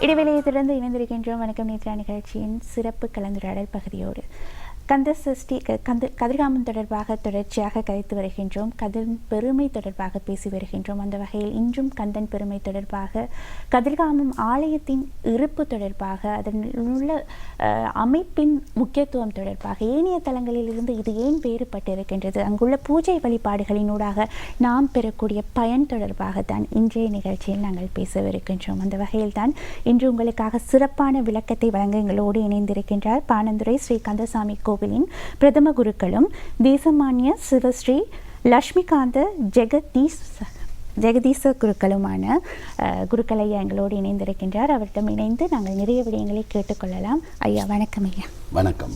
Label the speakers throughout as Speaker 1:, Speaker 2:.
Speaker 1: இடைவேளையை தொடர்ந்து இணைந்திருக்கின்றோம். வணக்கம் நேத்ரா நிகழ்ச்சியின் சிறப்பு கலந்துரையாடல் பகுதியோடு கந்த சஷ்டி கதிர்காமம் தொடர்பாக தொடர்ச்சியாக கதைத்து வருகின்றோம். கதிர் பெருமை தொடர்பாக பேசி வருகின்றோம். அந்த வகையில் இன்றும் கந்தன் பெருமை தொடர்பாக, கதிர்காமம் ஆலயத்தின் இருப்பு தொடர்பாக, அதன் உள்ள அமைப்பின் முக்கியத்துவம் தொடர்பாக, ஏனைய தலங்களிலிருந்து இது ஏன் வேறுபட்டு இருக்கின்றது, அங்குள்ள பூஜை வழிபாடுகளினூடாக நாம் பெறக்கூடிய பயன் தொடர்பாக தான் இன்றைய நிகழ்ச்சியில் நாங்கள் பேசவிருக்கின்றோம். அந்த வகையில் தான் இன்று உங்களுக்காக சிறப்பான விளக்கத்தை வழங்க எங்களோடு இணைந்திருக்கின்றார் பாணந்துறை ஸ்ரீ கந்தசாமி கோவிலின் பிரதம குருக்களும் தேசமானிய சிவஸ்ரீ லட்சுமிகாந்த ஜெகதீச குருக்களுமான குருக்கள் ஐயா எங்களோடு இணைந்திருக்கின்றார். அவரிடம் இணைந்து நாங்கள் நிறைய விடயங்களை கேட்டுக்கொள்ளலாம். ஐயா வணக்கம். ஐயா
Speaker 2: வணக்கம்.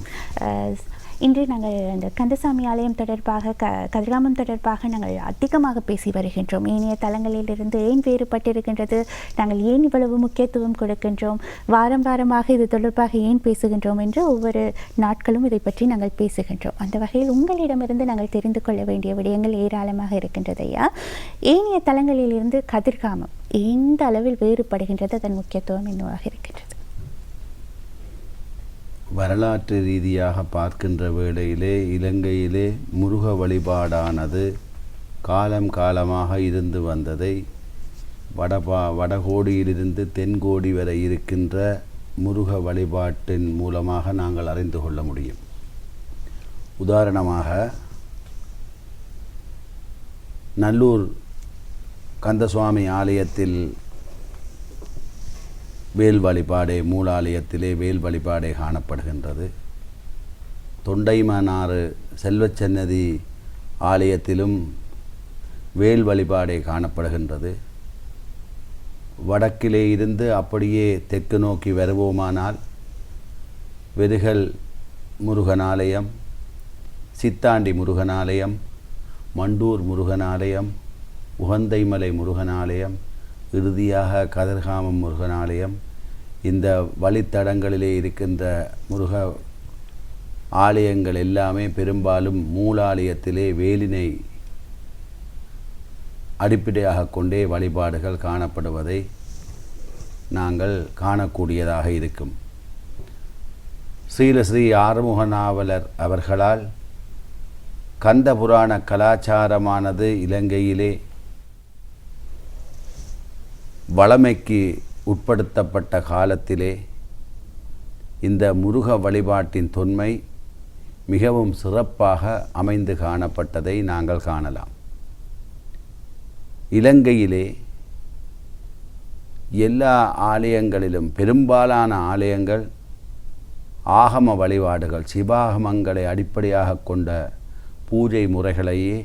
Speaker 1: இன்று நாங்கள் இந்த கந்தசாமி ஆலயம் தொடர்பாக கதிர்காமம் தொடர்பாக நாங்கள் அதிகமாக பேசி வருகின்றோம். ஏனைய தலங்களிலிருந்து ஏன் வேறுபட்டிருக்கின்றது, நாங்கள் ஏன் இவ்வளவு முக்கியத்துவம் கொடுக்கின்றோம், வாரம் வாரமாக இது தொடர்பாக ஏன் பேசுகின்றோம் என்று ஒவ்வொரு நாட்களும் இதை பற்றி நாங்கள் பேசுகின்றோம். அந்த வகையில் உங்களிடமிருந்து நாங்கள் தெரிந்து கொள்ள வேண்டிய விடயங்கள் ஏராளமாக இருக்கின்றது. ஐயா, ஏனைய தலங்களிலிருந்து கதிர்காமம் எந்த அளவில் வேறுபடுகின்றது, அதன் முக்கியத்துவம் என்னவாக இருக்கின்றது?
Speaker 2: வரலாற்று ரீதியாக பார்க்கின்ற வேளையிலே இலங்கையிலே முருக வழிபாடானது காலம் காலமாக இருந்து வந்ததை வடகோடியிலிருந்து தென்கோடி வரை இருக்கின்ற முருக வழிபாட்டின் மூலமாக நாங்கள் அறிந்து கொள்ள முடியும். உதாரணமாக நல்லூர் கந்தசுவாமி ஆலயத்தில் வேல் வழிபாடே, மூலாலயத்திலே வேல் வழிபாடே காணப்படுகின்றது. தொண்டைமானாறு செல்வச்சன்னதி ஆலயத்திலும் வேல் வழிபாடே காணப்படுகின்றது. வடக்கிலே இருந்து அப்படியே தெற்கு நோக்கி வருவோமானால் வெறுகல் முருகனாலயம், சித்தாண்டி முருகனாலயம், மண்டூர் முருகனாலயம், உகந்தைமலை முருகனாலயம், இறுதியாக கதிர்காமம் முருகனாலயம், இந்த வழித்தடங்களிலே இருக்கின்ற முருக ஆலயங்கள் எல்லாமே பெரும்பாலும் மூலாலயத்திலே வேலினை அடிப்படையாக கொண்டே வழிபாடுகள் காணப்படுவதை நாங்கள் காணக்கூடியதாக இருக்கும். ஸ்ரீ ஆறுமுக நாவலர் அவர்களால் கந்த புராண கலாச்சாரமானது இலங்கையிலே வளமைக்கு உட்படுத்தப்பட்ட காலத்திலே இந்த முருக வழிபாட்டின் தொன்மை மிகவும் சிறப்பாக அமைந்து காணப்பட்டதை நாங்கள் காணலாம். இலங்கையிலே எல்லா ஆலயங்களிலும் பெரும்பாலான ஆலயங்கள் ஆகம வழிபாடுகள், சிவாகமங்களை அடிப்படையாக கொண்ட பூஜை முறைகளையே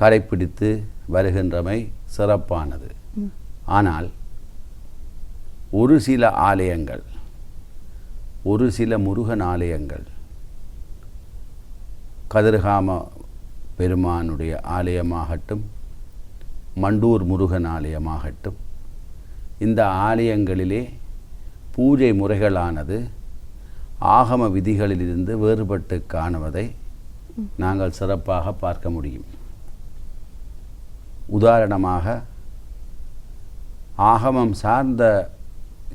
Speaker 2: கடைப்பிடித்து வருகின்றமை சிறப்பானது. ஆனால் ஒரு சில ஆலயங்கள், ஒரு சில முருகன் ஆலயங்கள், கதிர்காம பெருமானுடைய ஆலயமாகட்டும், மண்டூர் முருகன் ஆலயமாகட்டும், இந்த ஆலயங்களிலே பூஜை முறைகளானது ஆகம விதிகளிலிருந்து வேறுபட்டு காணுவதை நாங்கள் சிறப்பாக பார்க்க முடியும். உதாரணமாக ஆகமம் சார்ந்த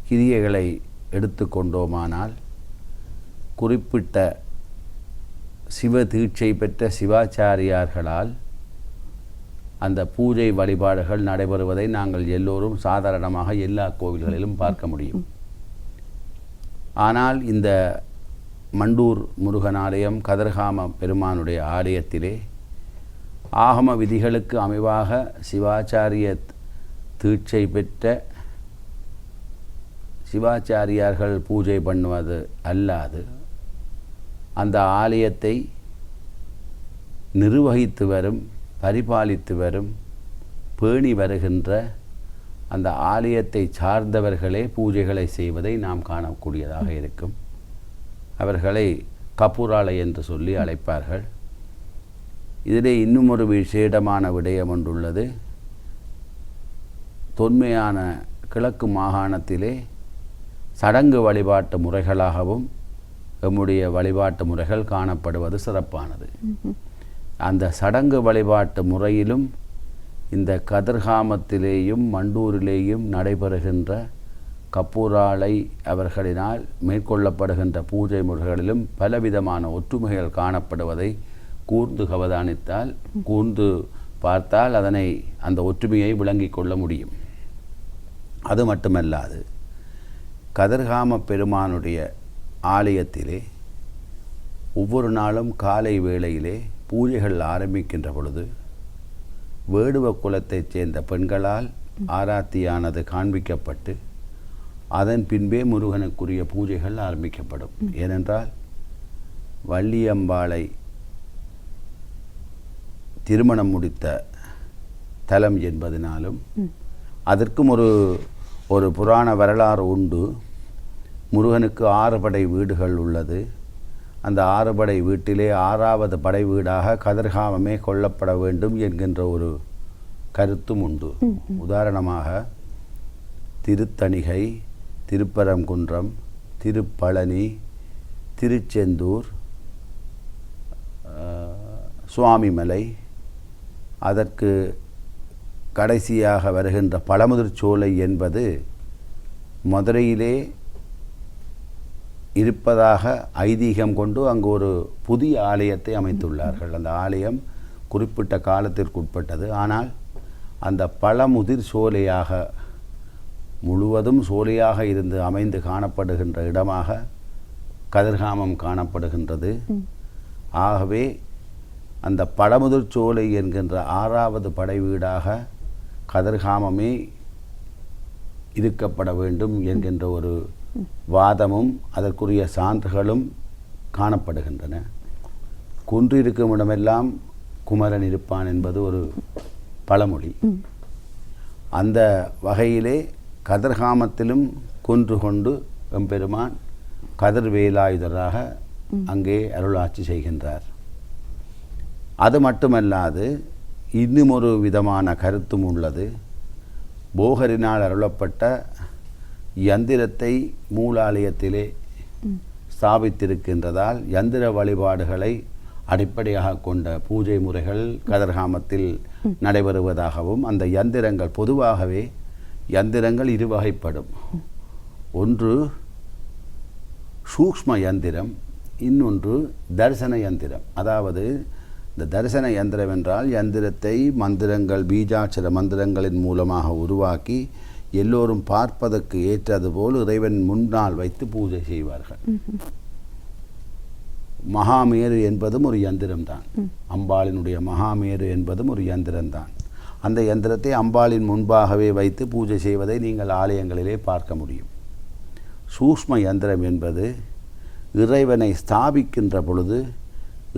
Speaker 2: கிரியைகளை எடுத்துக்கொண்டோமானால் குறிப்பிட்ட சிவ தீட்சை பெற்ற சிவாச்சாரியார்களால் அந்த பூஜை வழிபாடுகள் நடைபெறுவதை நாங்கள் எல்லோரும் சாதாரணமாக எல்லா கோவில்களிலும் பார்க்க முடியும். ஆனால் இந்த மண்டூர் முருகன் ஆலயம், கதிர்காம பெருமானுடைய ஆலயத்திலே ஆகம விதிகளுக்கு அமைவாக சிவாச்சாரிய தீட்சை பெற்ற சிவாச்சாரியார்கள் பூஜை பண்ணுவது அல்லாது அந்த ஆலயத்தை நிர்வகித்து வரும், பரிபாலித்து வரும், பேணி வருகின்ற அந்த ஆலயத்தை சார்ந்தவர்களே பூஜைகளை செய்வதை நாம் காணக்கூடியதாக இருக்கும். அவர்களை கபூராலை என்று சொல்லி அழைப்பார்கள். இதிலே இன்னும் ஒரு விசேடமான விடயம் ஒன்றுள்ளது. தொன்மையான கிழக்கு மாகாணத்திலே சடங்கு வழிபாட்டு முறைகளாகவும் நம்முடைய வழிபாட்டு முறைகள் காணப்படுவது சிறப்பானது. அந்த சடங்கு வழிபாட்டு முறையிலும் இந்த கதிர்காமத்திலேயும் மண்டூரிலேயும் நடைபெறுகின்ற கப்பூராலை அவர்களினால் மேற்கொள்ளப்படுகின்ற பூஜை முறைகளிலும் பலவிதமான ஒற்றுமைகள் காணப்படுவதை கூர்ந்து அவதானித்தால் கூர்ந்து பார்த்தால் அதனை அந்த ஒற்றுமையை விளங்கிக் கொள்ள முடியும். அது மட்டுமல்லாது கதிர்காம பெருமானுடைய ஆலயத்திலே ஒவ்வொரு நாளும் காலை வேளையிலே பூஜைகள் ஆரம்பிக்கின்ற பொழுது வேடுவ குலத்தைச் சேர்ந்த பெண்களால் ஆராத்தியானது காண்பிக்கப்பட்டு அதன் பின்பே முருகனுக்குரிய பூஜைகள் ஆரம்பிக்கப்படும். ஏனென்றால் வள்ளியம்பாளை திருமணம் முடித்த தலம் என்பதனாலும் அதற்கும் ஒரு புராண வரலாறு உண்டு. முருகனுக்கு 6 படை வீடுகள் உள்ளது. அந்த 6 படை வீட்டிலே 6வது படை வீடாக கதிர்காமமே கொள்ளப்பட வேண்டும் என்கின்ற ஒரு கருத்தும் உண்டு. உதாரணமாக திருத்தணிகை, திருப்பரங்குன்றம், திருப்பழனி, திருச்செந்தூர், சுவாமிமலை, அதற்கு கடைசியாக வருகின்ற பழமுதிர்ச்சோலை என்பது மதுரையிலே இருப்பதாக ஐதீகம் கொண்டு அங்கு ஒரு புதிய ஆலயத்தை அமைத்துள்ளார்கள். அந்த ஆலயம் குறிப்பிட்ட காலத்திற்குட்பட்டது. ஆனால் அந்த பழமுதிர் சோலையாக முழுவதும் சோலையாக இருந்து அமைந்து காணப்படுகின்ற இடமாக கதிர்காமம் காணப்படுகின்றது. ஆகவே அந்த பழமுதிர் சோலை என்கின்ற 6வது படை வீடாக கதிர்காமமே இருக்கப்பட வேண்டும் என்கின்ற ஒரு வாதமும் அதற்குரிய சான்றுகளும் காணப்படுகின்றன. குன்றிருக்கும் இடமெல்லாம் குமரன் இருப்பான் என்பது ஒரு பழமொழி. அந்த வகையிலே கதிர்காமத்திலும் குன்று கொண்டு எம்பெருமான் கதிர்வேலாயுதராக அங்கே அருளாட்சி செய்கின்றார். அது மட்டுமல்லாது இன்னும் ஒரு விதமான கருத்தும் உள்ளது. போகரினால் அருளப்பட்ட யந்திரத்தை மூலாலயத்திலே ஸ்தாபித்திருக்கின்றதால் யந்திர வழிபாடுகளை அடிப்படையாக கொண்ட பூஜை முறைகள் கதிர்காமத்தில் நடைபெறுவதாகவும், அந்த யந்திரங்கள் பொதுவாகவே யந்திரங்கள் 2 வகைப்படும். ஒன்று சூக்ஷ்ம யந்திரம், இன்னொன்று தரிசன யந்திரம். அதாவது இந்த தரிசன யந்திரம் என்றால் யந்திரத்தை மந்திரங்கள், பீஜாட்சர மந்திரங்களின் மூலமாக உருவாக்கி எல்லோரும் பார்ப்பதற்கு ஏற்றது போல் இறைவன் முன்னால் வைத்து பூஜை செய்வார்கள். மகாமேரு என்பதும் ஒரு யந்திரம்தான். அம்பாளினுடைய மகாமேரு என்பதும் ஒரு யந்திரம்தான். அந்த யந்திரத்தை அம்பாளின் முன்பாகவே வைத்து பூஜை செய்வதை நீங்கள் ஆலயங்களிலே பார்க்க முடியும். சூக்ஷ்ம யந்திரம் என்பது இறைவனை ஸ்தாபிக்கின்ற பொழுது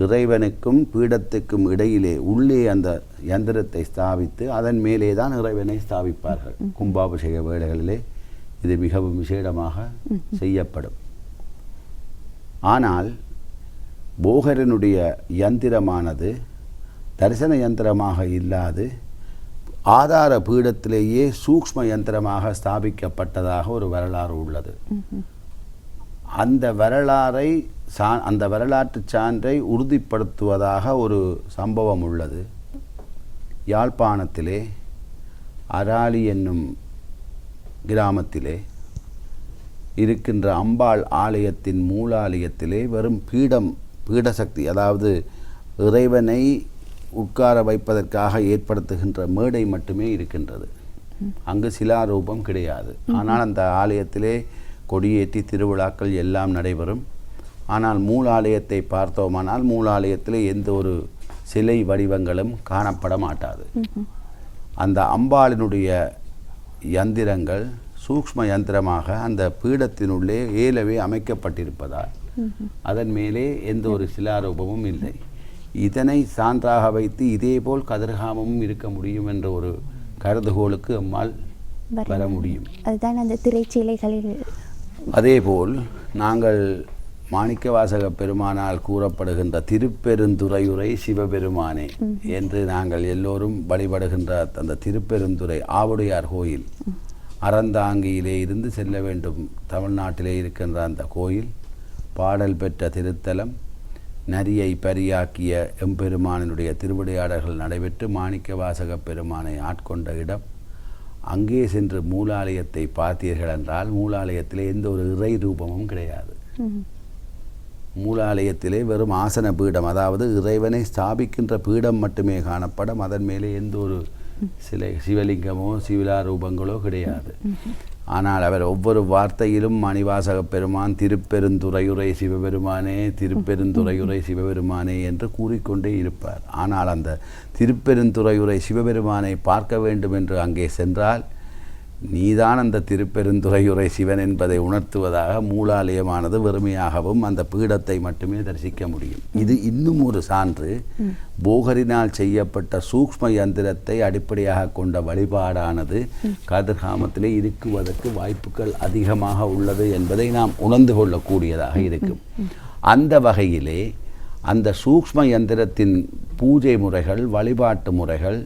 Speaker 2: இறைவனுக்கும் பீடத்துக்கும் இடையிலே உள்ளே அந்த யந்திரத்தை ஸ்தாபித்து அதன் மேலே தான் இறைவனை ஸ்தாபிப்பார்கள். கும்பாபிஷேக வேளைகளிலே இது மிகவும் விசேடமாக செய்யப்படும். ஆனால் போகரனுடைய யந்திரமானது தரிசன யந்திரமாக இல்லாது ஆதார பீடத்திலேயே சூக்ஷ்ம யந்திரமாக ஸ்தாபிக்கப்பட்டதாக ஒரு வரலாறு உள்ளது. அந்த வரலாற்று சான்றை உறுதிப்படுத்துவதாக ஒரு சம்பவம் உள்ளது. யாழ்ப்பாணத்திலே அராலி என்னும் கிராமத்திலே இருக்கின்ற அம்பாள் ஆலயத்தின் மூலாலயத்திலே வெறும் பீடசக்தி, அதாவது இறைவனை உட்கார வைப்பதற்காக ஏற்படுத்துகின்ற மேடை மட்டுமே இருக்கின்றது. அங்கு சிலாரூபம் கிடையாது. ஆனால் அந்த ஆலயத்திலே கொடியேற்றி திருவிழாக்கள் எல்லாம் நடைபெறும். ஆனால் மூலாலயத்தை பார்த்தோமானால் மூலாலயத்தில் எந்த ஒரு சிலை வடிவங்களும் காணப்பட மாட்டாது. அந்த அம்பாளினுடைய யந்திரங்கள் சூக்ஷ்ம யந்திரமாக அந்த பீடத்தினுள்ளே ஏலவே அமைக்கப்பட்டிருப்பதால் அதன் மேலே எந்த ஒரு சிலாரூபமும் இல்லை. இதனை சான்றாக வைத்து இதேபோல் கதிர்காமமும் இருக்க முடியும் என்ற ஒரு கருதுகோளுக்கு அம்மாள் வர முடியும்.
Speaker 1: அதுதான் அந்த திரைச்சீலைகளில்.
Speaker 2: அதேபோல் நாங்கள் மாணிக்கவாசக பெருமானால் கூறப்படுகின்ற திருப்பெருந்துறையுரை சிவபெருமானே என்று நாங்கள் எல்லோரும் வழிபடுகின்ற அந்த திருப்பெருந்துறை ஆவுடையார் கோயில் அறந்தாங்கியிலே இருந்து செல்ல வேண்டும். தமிழ்நாட்டிலே இருக்கின்ற அந்த கோயில் பாடல் பெற்ற திருத்தலம். நரியை பரியாக்கிய எம்பெருமானினுடைய திருவிளையாடல்கள் நடைபெற்று மாணிக்கவாசக பெருமானை ஆட்கொண்ட இடம். அங்கே சென்று மூலாலயத்தை பார்த்தீர்கள் என்றால் மூலாலயத்திலே எந்த ஒரு இறை ரூபமும் கிடையாது. மூலாலயத்திலே வெறும் ஆசன பீடம், அதாவது இறைவனை ஸ்தாபிக்கின்ற பீடம் மட்டுமே காணப்படும். அதன் மேலே எந்த ஒரு சிலை சிவலிங்கமோ சிவிலா ரூபங்களோ கிடையாது. ஆனால் அவர் ஒவ்வொரு வார்த்தையிலும் மணிவாசக பெருமான் திருப்பெருந்துறையுரை சிவபெருமானே திருப்பெருந்துறையுரை சிவபெருமானே என்று கூறிக்கொண்டே இருப்பார். ஆனால் அந்த திருப்பெருந்துறையுரை சிவபெருமானை பார்க்க வேண்டும் என்று அங்கே சென்றால் நீதான் அந்த திருப்பெருந்துறையுரை சிவன் என்பதை உணர்த்துவதாக மூலாலயமானது வெறுமையாகவும் அந்த பீடத்தை மட்டுமே தரிசிக்க முடியும். இது இன்னும் ஒரு சான்று. போகரினால் செய்யப்பட்ட சூக்ஷ்ம யந்திரத்தை அடிப்படையாக கொண்ட வழிபாடானது கதிர்காமத்திலே இருக்குவதற்கு வாய்ப்புகள் அதிகமாக உள்ளது என்பதை நாம் உணர்ந்து கொள்ளக்கூடியதாக இருக்கும். அந்த வகையிலே அந்த சூக்ஷ்ம யந்திரத்தின் பூஜை முறைகள் வழிபாட்டு முறைகள்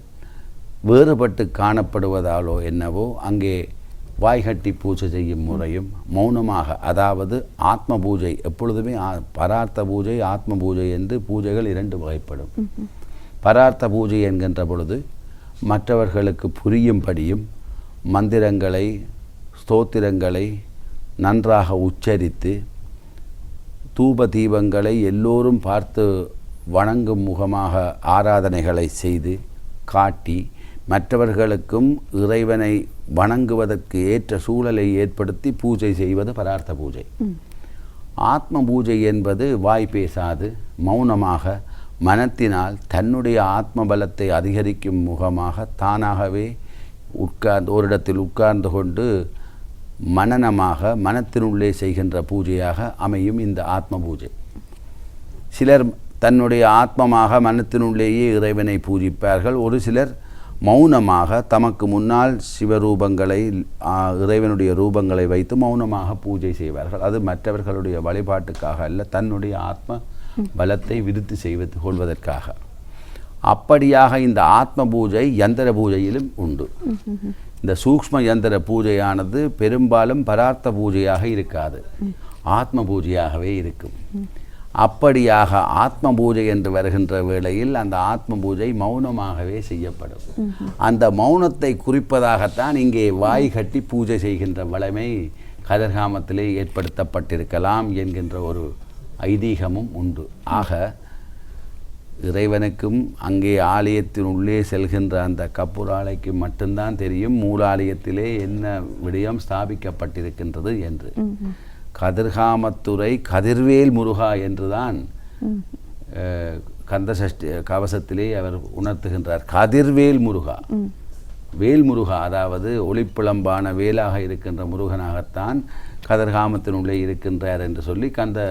Speaker 2: வேறுபட்டு காணப்படுவதாலோ என்னவோ அங்கே வாய்கட்டி பூஜை செய்யும் முறையும் மௌனமாக, அதாவது ஆத்ம பூஜை, எப்பொழுதுமே பரார்த்த பூஜை ஆத்ம பூஜை என்று பூஜைகள் இரண்டு வகைப்படும். பரார்த்த பூஜை என்கின்ற பொழுது மற்றவர்களுக்கு புரியும்படியும் மந்திரங்களை ஸ்தோத்திரங்களை நன்றாக உச்சரித்து தூப தீபங்களை எல்லோரும் பார்த்து வணங்கும் முகமாக ஆராதனைகளை செய்து காட்டி மற்றவர்களுக்கும் இறைவனை வணங்குவதற்கு ஏற்ற சூழலை ஏற்படுத்தி பூஜை செய்வது பரார்த்த பூஜை. ஆத்ம பூஜை என்பது வாய் பேசாது மௌனமாக மனத்தினால் தன்னுடைய ஆத்ம பலத்தை அதிகரிக்கும் முகமாக தானாகவே ஓரிடத்தில் உட்கார்ந்து கொண்டு மனனமாக மனத்தினுள்ளே செய்கின்ற பூஜையாக அமையும் இந்த ஆத்ம பூஜை. சிலர் தன்னுடைய ஆத்மமாக மனத்தினுள்ளேயே இறைவனை பூஜிப்பார்கள். ஒரு சிலர் மௌனமாக தமக்கு முன்னால் சிவரூபங்களை இறைவனுடைய ரூபங்களை வைத்து மௌனமாக பூஜை செய்வார்கள். அது மற்றவர்களுடைய வழிபாட்டுக்காக அல்ல, தன்னுடைய ஆத்ம பலத்தை விருத்தி செய்து கொள்வதற்காக. அப்படியாக இந்த ஆத்ம பூஜை யந்திர பூஜையிலும் உண்டு. இந்த சூக்ஷ்ம யந்திர பூஜையானது பெரும்பாலும் பரார்த்த பூஜையாக இருக்காது, ஆத்ம பூஜையாகவே இருக்கும். அப்படியாக ஆத்ம பூஜை என்று வருகின்ற வேளையில் அந்த ஆத்ம பூஜை மௌனமாகவே செய்யப்படும். அந்த மௌனத்தை குறிப்பதாகத்தான் இங்கே வாய் கட்டி பூஜை செய்கின்ற வளமை கதிர்காமத்திலே ஏற்படுத்தப்பட்டிருக்கலாம் என்கின்ற ஒரு ஐதீகமும் உண்டு. ஆக இறைவனுக்கும் அங்கே ஆலயத்தின் உள்ளே செல்கின்ற அந்த கப்புராலைக்கு மட்டும்தான் தெரியும் மூலாலயத்திலே என்ன விடயம் ஸ்தாபிக்கப்பட்டிருக்கின்றது என்று. கதிர்காமத்துறை கதிர்வேல் முருகா என்றுதான் கந்தசஷ்டி கவசத்திலே அவர் உணர்த்துகின்றார். கதிர்வேல் முருகா, வேல்முருகா, அதாவது ஒளிப்பிளம்பான வேலாக இருக்கின்ற முருகனாகத்தான் கதிர்காமத்தினுள்ளே இருக்கின்றார் என்று சொல்லி கந்த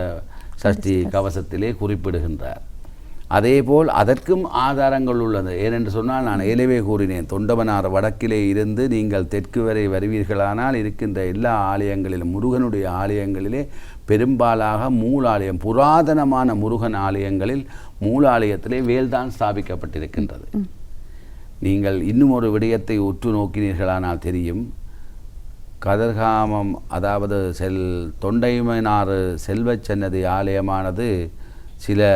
Speaker 2: சஷ்டி கவசத்திலே குறிப்பிடுகின்றார். அதேபோல் அதற்கும் ஆதாரங்கள் உள்ளது. ஏனென்று சொன்னால் நான் ஏலவே கூறினேன், தொண்டமனார் வடக்கிலே இருந்து நீங்கள் தெற்கு வரை வருவீர்களானால் இருக்கின்ற எல்லா ஆலயங்களிலும் முருகனுடைய ஆலயங்களிலே பெரும்பாலாக மூலாலயம் புராதனமான முருகன் ஆலயங்களில் மூலாலயத்திலே வேல்தான் ஸ்தாபிக்கப்பட்டிருக்கின்றது. நீங்கள் இன்னும் ஒரு விடயத்தை உற்று நோக்கினீர்களானால் தெரியும். கதிர்காமம் அதாவது தொண்டைமனாறு செல்வச்சன்னதி ஆலயமானது சில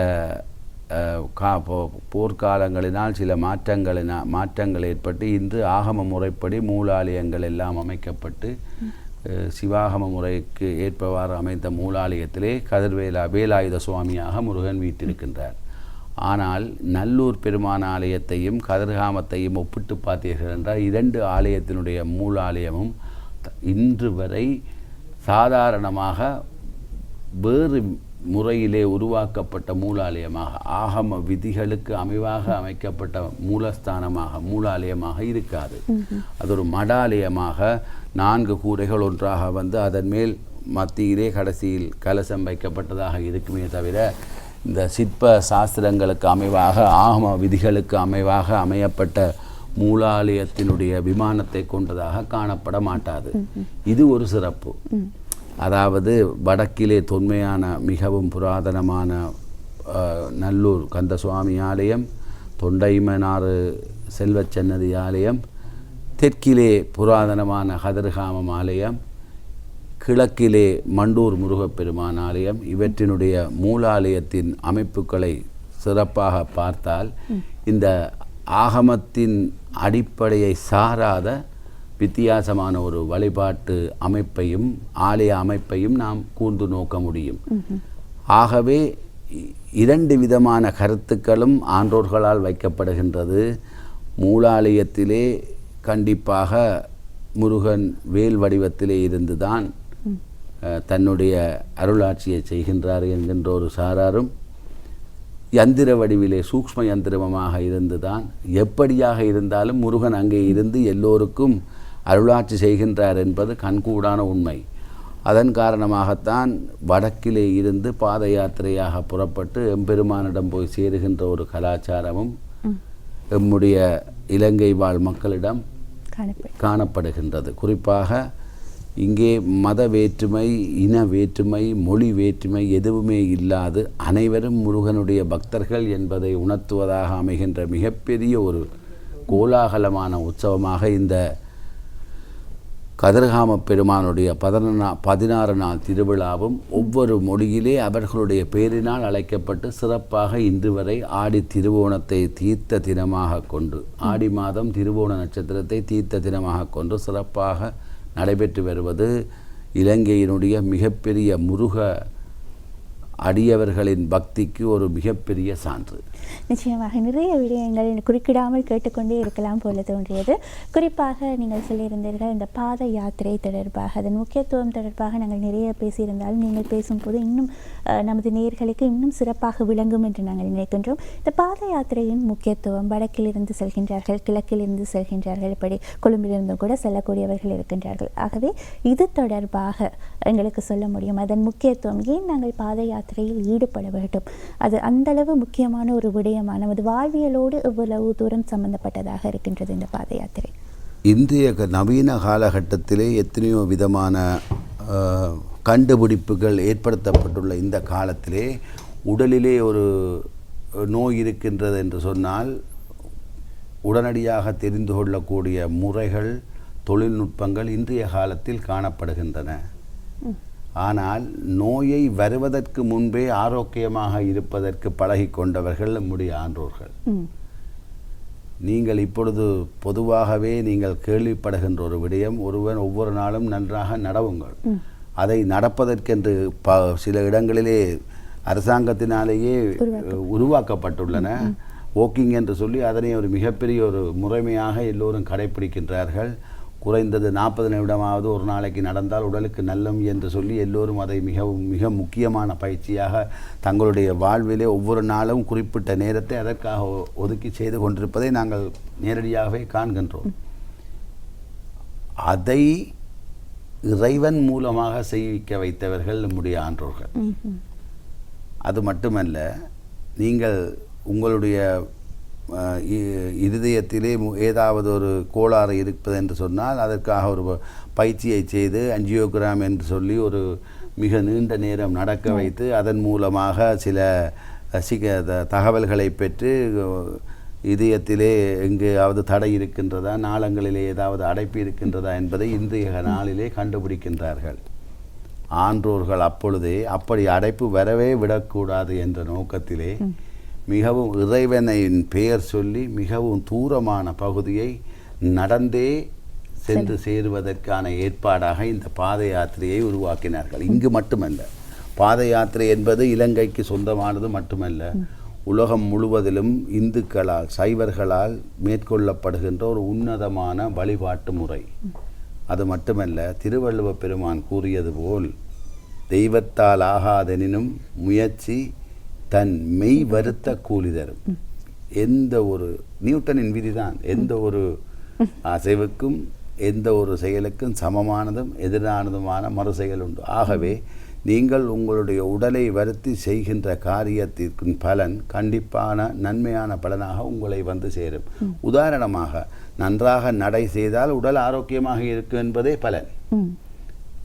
Speaker 2: போர்க்காலங்களினால் சில மாற்றங்கள் ஏற்பட்டு இன்று ஆகம முறைப்படி மூலாலயங்கள் எல்லாம் அமைக்கப்பட்டு சிவாகம முறைக்கு ஏற்பவாறு அமைந்த மூலாலயத்திலே வேலாயுத சுவாமியாக முருகன் வீற்றிருக்கின்றார். ஆனால் நல்லூர் பெருமான் ஆலயத்தையும் கதிர்காமத்தையும் ஒப்பிட்டு பார்த்தீர்கள் என்றால் இரண்டு ஆலயத்தினுடைய மூலாலயமும் இன்று வரை சாதாரணமாக வேறு முறையிலே உருவாக்கப்பட்ட மூலாலயமாக ஆகம விதிகளுக்கு அமைவாக அமைக்கப்பட்ட மூலாலயமாக இருக்காது. அது ஒரு மடாலயமாக 4 கூரைகள் ஒன்றாக வந்து அதன் மேல் மத்தியிலே கடைசியில் கலசம் வைக்கப்பட்டதாக இருக்குமே தவிர இந்த சிற்ப சாஸ்திரங்களுக்கு அமைவாக ஆகம விதிகளுக்கு அமைவாக அமையப்பட்ட மூலாலயத்தினுடைய விமானத்தை கொண்டதாக காணப்பட மாட்டாது. இது ஒரு சிறப்பு. அதாவது வடக்கிலே தொன்மையான மிகவும் புராதனமான நல்லூர் கந்தசுவாமி ஆலயம், தொண்டைமனாறு செல்வச்சன்னதி ஆலயம், தெற்கிலே புராதனமான கதிர்காமம் ஆலயம், கிழக்கிலே மண்டூர் முருகப்பெருமான் ஆலயம், இவற்றினுடைய மூலாலயத்தின் அமைப்புகளை சிறப்பாக பார்த்தால் இந்த ஆகமத்தின் அடிப்படையை சாராத வித்தியாசமான ஒரு வழிபாட்டு அமைப்பையும் ஆலய அமைப்பையும் நாம் கூர்ந்து நோக்க முடியும். ஆகவே 2 விதமான கருத்துக்களும் ஆன்றோர்களால் வைக்கப்படுகின்றது. மூலாலயத்திலே கண்டிப்பாக முருகன் வேல் வடிவத்திலே இருந்துதான் தன்னுடைய அருளாட்சியை செய்கின்றார் என்கின்ற ஒரு சாராரும், யந்திர வடிவிலே சூக்ஷ்ம யந்திரமாக இருந்துதான், எப்படியாக இருந்தாலும் முருகன் அங்கே இருந்து எல்லோருக்கும் அருளாட்சி செய்கின்றார் என்பது கண்கூடான உண்மை. அதன் காரணமாகத்தான் வடக்கிலே இருந்து பாத யாத்திரையாக புறப்பட்டு எம்பெருமானிடம் போய் சேருகின்ற ஒரு கலாச்சாரமும் எம்முடைய இலங்கை வாழ் மக்களிடம் காணப்படுகின்றது. குறிப்பாக இங்கே மத வேற்றுமை, இன வேற்றுமை, மொழி வேற்றுமை எதுவுமே இல்லாது அனைவரும் முருகனுடைய பக்தர்கள் என்பதை உணர்த்துவதாக அமைகின்ற மிகப்பெரிய ஒரு கோலாகலமான உற்சவமாக இந்த கதிர்காம பெருமானுடைய 16 நாள் திருவிழாவும் ஒவ்வொரு மொழியிலே அவர்களுடைய பேரினால் அழைக்கப்பட்டு சிறப்பாக இன்று வரை ஆடி திருவோணத்தை தீர்த்த தினமாக கொண்டு, ஆடி மாதம் திருவோண நட்சத்திரத்தை தீர்த்த தினமாக கொண்டு சிறப்பாக நடைபெற்று வருவது இலங்கையினுடைய மிகப்பெரிய முருக அடியவர்களின் பக்திக்கு ஒரு மிகப்பெரிய சான்று.
Speaker 1: நிச்சயமாக நிறைய விடயங்கள் குறுக்கிடாமல் கேட்டுக்கொண்டே இருக்கலாம் போல தோன்றியது. குறிப்பாக நீங்கள் சொல்லியிருந்தீர்கள் இந்த பாத யாத்திரை தொடர்பாக, அதன் முக்கியத்துவம் தொடர்பாக நாங்கள் நிறைய பேசியிருந்தாலும் நீங்கள் பேசும்போது இன்னும் நமது நேயர்களுக்கு இன்னும் சிறப்பாக விளங்கும் என்று நாங்கள் நினைக்கின்றோம். இந்த பாத யாத்திரையின் முக்கியத்துவம், வடக்கிலிருந்து செல்கின்றார்கள், கிழக்கிலிருந்து செல்கின்றார்கள், இப்படி கொழும்பிலிருந்தும் கூட செல்லக்கூடியவர்கள் இருக்கின்றார்கள். ஆகவே இது தொடர்பாக எங்களுக்கு சொல்ல முடியும், அதன் முக்கியத்துவம், ஏன் நாங்கள் பாத யாத்திரையில் ஈடுபட வேண்டும், அது அந்தளவு முக்கியமான ஒரு விடயமான நமது வாழ்வியலோடு எவ்வளவு தூரம் சம்பந்தப்பட்டதாக இருக்கின்றது இந்த பாத யாத்திரை?
Speaker 2: இன்றைய நவீன காலகட்டத்திலே எத்தனையோ விதமான கண்டுபிடிப்புகள் ஏற்படுத்தப்பட்டுள்ள இந்த காலத்திலே உடலிலே ஒரு நோய் இருக்கின்றது என்று சொன்னால் உடனடியாக தெரிந்து கொள்ளக்கூடிய முறைகள், தொழில்நுட்பங்கள் இன்றைய காலத்தில் காணப்படுகின்றன. ஆனால் நோயை வருவதற்கு முன்பே ஆரோக்கியமாக இருப்பதற்கு பழகி கொண்டவர்கள் நம்முடைய ஆன்றோர்கள். நீங்கள் இப்பொழுது பொதுவாகவே நீங்கள் கேள்விப்படுகின்ற ஒரு விடயம், ஒருவன் ஒவ்வொரு நாளும் நன்றாக நடவுங்கள். அதை நடப்பதற்கென்று சில இடங்களிலே அரசாங்கத்தினாலேயே உருவாக்கப்பட்டுள்ளன. வாக்கிங் என்று சொல்லி அதனை ஒரு மிகப்பெரிய ஒரு முறைமையாக எல்லோரும் கடைப்பிடிக்கின்றார்கள். குறைந்தது 40 நிமிடமாவது ஒரு நாளைக்கு நடந்தால் உடலுக்கு நல்லம் என்று சொல்லி எல்லோரும் அதை மிக முக்கியமான பயிற்சியாக தங்களுடைய வாழ்விலே ஒவ்வொரு நாளும் குறிப்பிட்ட நேரத்தை அதற்காக ஒதுக்கி செய்து கொண்டிருப்பதை நாங்கள் நேரடியாகவே காண்கின்றோம். அதை இறைவன் மூலமாக செய்விக்க வைத்தவர்கள் நம்முடைய ஆன்றோர்கள். அது மட்டுமல்ல, நீங்கள் உங்களுடைய இருதயத்திலே ஏதாவது ஒரு கோளாறு இருப்பது என்று சொன்னால் அதற்காக ஒரு பயிற்சியை செய்து ஆஞ்சியோகிராம் என்று சொல்லி ஒரு மிக நீண்ட நேரம் நடக்க வைத்து அதன் மூலமாக சில தகவல்களை பெற்று இதயத்திலே எங்கேயாவது தடை இருக்கின்றதா, நாளங்களிலே ஏதாவது அடைப்பு இருக்கின்றதா என்பதை இன்றைய நாளிலே கண்டுபிடிக்கின்றார்கள். ஆன்றோர்கள் அப்பொழுதே அப்படி அடைப்பு வரவே விடக்கூடாது என்ற நோக்கத்திலே மிகவும் இறைவனின் பெயர் சொல்லி மிகவும் தூரமான பகுதியை நடந்தே சென்று சேருவதற்கான ஏற்பாடாக இந்த பாத யாத்திரையை உருவாக்கினார்கள். இங்கு மட்டுமல்ல, பாத யாத்திரை என்பது இலங்கைக்கு சொந்தமானது மட்டுமல்ல, உலகம் முழுவதிலும் இந்துக்களால், சைவர்களால் மேற்கொள்ளப்படுகின்ற ஒரு உன்னதமான வழிபாட்டு முறை. அது மட்டுமல்ல, திருவள்ளுவ பெருமான் கூறியது போல், தெய்வத்தால் ஆகாதெனினும் முயற்சி தன் மெய் வருத்த கூலி தரும். எந்த ஒரு நியூட்டனின் விதிதான், எந்த ஒரு அசைவுக்கும் எந்த ஒரு செயலுக்கும் சமமானதும் எதிரானதுமான மறு செயல் உண்டு. ஆகவே நீங்கள் உங்களுடைய உடலை வருத்தி செய்கின்ற காரியத்திற்கும் பலன் கண்டிப்பான நன்மையான பலனாக உங்களை வந்து சேரும். உதாரணமாக, நன்றாக நடை செய்தால் உடல் ஆரோக்கியமாக இருக்கும் என்பதே பலன்.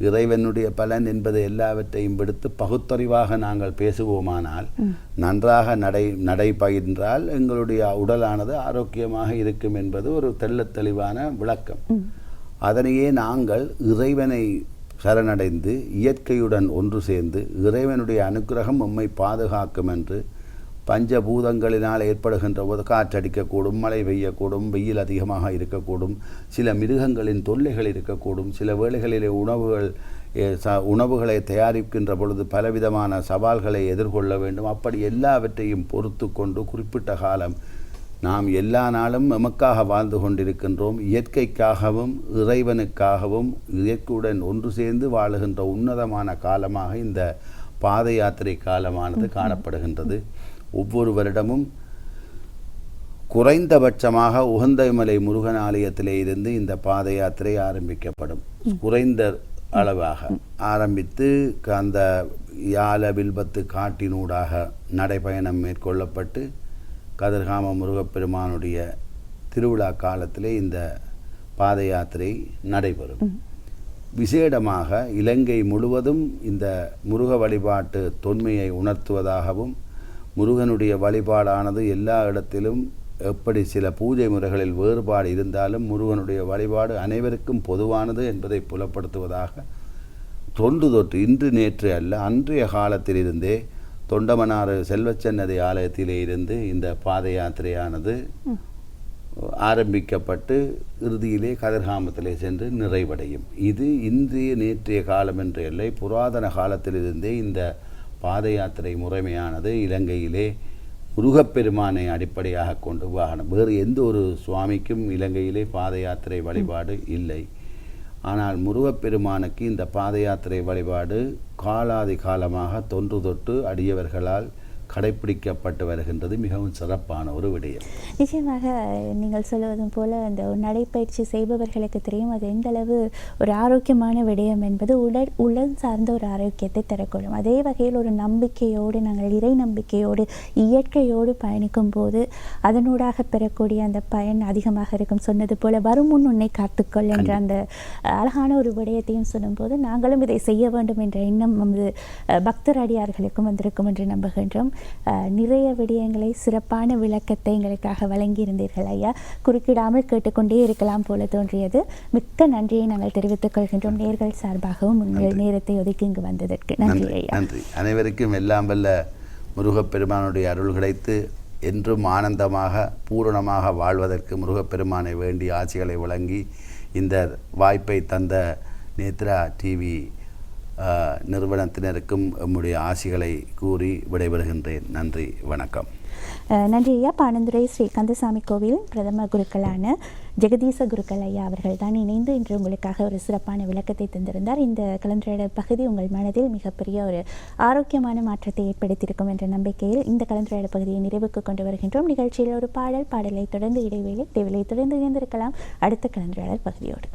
Speaker 2: இறைவனுடைய பலன் என்பது எல்லாவற்றையும் விடுத்து பகுத்தறிவாக நாங்கள் பேசுவோமானால், நன்றாக நடை பயின்றால் எங்களுடைய உடலானது ஆரோக்கியமாக இருக்கும் என்பது ஒரு தெள்ளத்தெளிவான விளக்கம். அதனையே நாங்கள் இறைவனை சரணடைந்து இயற்கையுடன் ஒன்று சேர்ந்து இறைவனுடைய அனுக்கிரகம் உம்மை பாதுகாக்கும் என்று பஞ்சபூதங்களினால் ஏற்படுகின்ற போது காற்றடிக்கக்கூடும், மழை பெய்யக்கூடும், வெயில் அதிகமாக இருக்கக்கூடும், சில மிருகங்களின் தொல்லைகள் இருக்கக்கூடும், சில வேளைகளிலே உணவுகளை தயாரிக்கின்ற பொழுது பலவிதமான சவால்களை எதிர்கொள்ள வேண்டும். அப்படி எல்லாவற்றையும் பொறுத்து கொண்டு குறிப்பிட்ட காலம் நாம் எல்லா நாளும் எமக்காக வாழ்ந்து கொண்டிருக்கின்றோம். இயற்கைக்காகவும் இறைவனுக்காகவும் இயற்கையுடன் ஒன்று சேர்ந்து வாழுகின்ற உன்னதமான காலமாக இந்த பாத யாத்திரை காலமானது காணப்படுகின்றது. ஒவ்வொரு வருடமும் குறைந்தபட்சமாக உகந்தைமலை முருகன் ஆலயத்திலே இருந்து இந்த பாத யாத்திரை ஆரம்பிக்கப்படும். குறைந்த அளவாக ஆரம்பித்து அந்த யால வில்பத்து காட்டினூடாக நடைபயணம் மேற்கொள்ளப்பட்டு கதிர்காம முருகப்பெருமானுடைய திருவிழா காலத்திலே இந்த பாத யாத்திரை நடைபெறும். விசேடமாக இலங்கை முழுவதும் இந்த முருக வழிபாட்டு தொன்மையை உணர்த்துவதாகவும், முருகனுடைய வழிபாடானது எல்லா இடத்திலும் எப்படி சில பூஜை முறைகளில் வேறுபாடு இருந்தாலும் முருகனுடைய வழிபாடு அனைவருக்கும் பொதுவானது என்பதை புலப்படுத்துவதாக தொன்று தொட்டு இன்று நேற்று அல்ல அன்றைய காலத்திலிருந்தே தொண்டமனாறு செல்வச்சன்னதி ஆலயத்திலே இருந்து இந்த பாத யாத்திரையானது ஆரம்பிக்கப்பட்டு இறுதியிலே கதிர்காமத்திலே சென்று நிறைவடையும். இது இன்றைய நேற்றைய காலம் என்று இல்லை, புராதன காலத்திலிருந்தே இந்த பாத யாத்திரை முறைமையானது இலங்கையிலே முருகப்பெருமானை அடிப்படையாக கொண்டு வாகனம். வேறு எந்த ஒரு சுவாமிக்கும் இலங்கையிலே பாத யாத்திரை வழிபாடு இல்லை. ஆனால் முருகப்பெருமானுக்கு இந்த பாத யாத்திரை வழிபாடு காலாதி காலமாக தொன்று தொட்டு அடியவர்களால் கடைப்பிடிக்கப்பட்டு வருகின்றது. மிகவும் சிறப்பான ஒரு விடயம்.
Speaker 1: நிச்சயமாக நீங்கள் சொல்லுவதும் போல அந்த நடைப்பயிற்சி செய்பவர்களுக்கு தெரியும் அது எந்த அளவு ஒரு ஆரோக்கியமான விடயம் என்பது உடல் சார்ந்த ஒரு ஆரோக்கியத்தை தரக்கூடும். அதே வகையில் ஒரு நம்பிக்கையோடு நாங்கள் இறை நம்பிக்கையோடு இயற்கையோடு பயணிக்கும் போது அதனூடாக பெறக்கூடிய அந்த பயன் அதிகமாக இருக்கும். சொன்னது போல வரும் முன் உன்னை காத்துக்கொள் என்ற அந்த அழகான ஒரு விடயத்தையும் சொல்லும்போது நாங்களும் இதை செய்ய வேண்டும் என்ற எண்ணம் நமது பக்தர் அடியார்களுக்கும் வந்திருக்கும் என்று நம்புகின்றோம். நிறைய விடயங்களை சிறப்பான விளக்கத்தை எங்களுக்காக வழங்கியிருந்தீர்கள் ஐயா. குறுக்கிடாமல் கேட்டுக்கொண்டே இருக்கலாம் போல தோன்றியது. மிக்க நன்றியை நாங்கள் தெரிவித்துக் கொள்கின்றோம். நேர்கள் சார்பாகவும் உங்கள் நேரத்தை ஒதுக்கி இங்கு வந்ததற்கு நன்றி ஐயா.
Speaker 2: நன்றி. அனைவருக்கும் எல்லாம் வல்ல முருகப்பெருமானுடைய அருள் கிடைத்து என்றும் ஆனந்தமாக பூரணமாக வாழ்வதற்கு முருகப்பெருமானை வேண்டி ஆட்சிகளை வழங்கி இந்த வாய்ப்பை தந்த நேத்ரா டிவி நிறுவனத்தினருக்கும் நம்முடைய ஆசிகளை கூறி விடைபெறுகின்றேன். நன்றி, வணக்கம்.
Speaker 1: நன்றி ஐயா. பாணந்துறை ஸ்ரீ கந்தசாமி கோவில் பிரதம குருக்களான ஜெகதீச குருக்கள் ஐயா அவர்கள் தான் இணைந்து இன்று உங்களுக்காக ஒரு சிறப்பான விளக்கத்தை தந்திருந்தார். இந்த கலந்துரையாடல் பகுதி உங்கள் மனதில் மிகப்பெரிய ஒரு ஆரோக்கியமான மாற்றத்தை ஏற்படுத்தியிருக்கும் என்ற நம்பிக்கையில் இந்த கலந்துரையாடல் பகுதியை நிறைவுக்கு கொண்டு வருகின்றோம். நிகழ்ச்சியில் ஒரு பாடலை தொடர்ந்து இடைவேளை தொடர்ந்து இணைந்திருக்கலாம் அடுத்த கலந்துரையாடல் பகுதியோடு.